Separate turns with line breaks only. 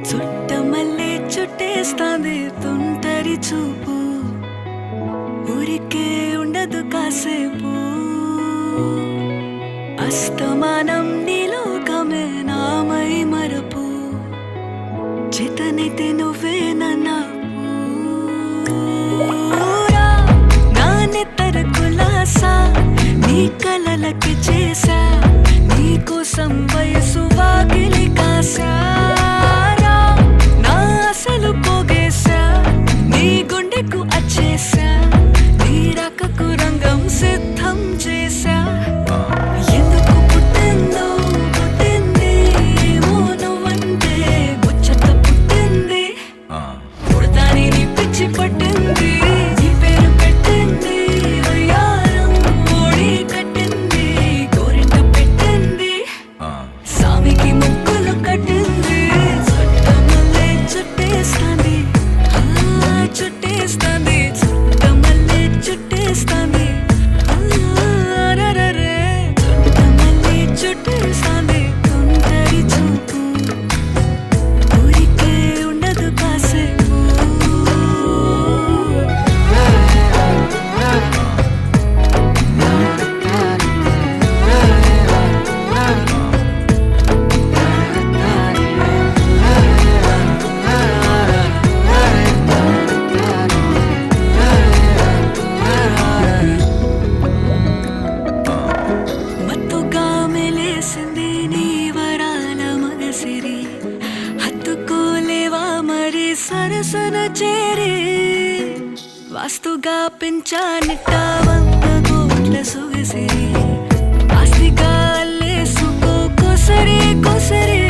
చుట్టమల్లే చుట్టేస్తాంది తుంటరి చూపు, ఊరికే ఉండదు కాసేపు. అస్తమానం నీలోకమే నామై మరపు, చేతనైతే నువ్వే నన్నా నా నెత్తర కులాసా నీ కలలకి చేసా, నీ కోసం వయసు వాకిలి కాసా. నా అసలు పోగేసా నీ గుండెకు అచ్చేసా, నీ రకకు రంగం సిద్ధం చేసా. ఎందుకు పుట్టిందో పుట్టింది ఏమో నువ్వంటే ముచ్చట పుట్టింది, పుడతాని నీ పిచ్చి పట్టింది. నీ పేరు పెట్టింది వయ్యారం ఓడి కట్టింది, గోరింట పెట్టింది సామికి ముక్కులు కట్టింది. చుట్టమల్లే చుట్టేస్తాంది చుట్టేస్తాంది, చుట్టమల్లే చుట్టేస్తాంది. అరెరెరె చుట్టమల్లే చుట్టేస్తాంది తుంటరి చూపు, ఊరికే ఉండదు కాసేపు. మత్తుగా మెలేసింది నీ వరాల మగసిరి, హత్తుకోలేవా మరి సరసన చేరి. వాస్తుగా పెంచానిట్ట 100 కోట్ల సొగసిరి, ఆస్తిగా అల్లేసుకో కొసరి కొసరి.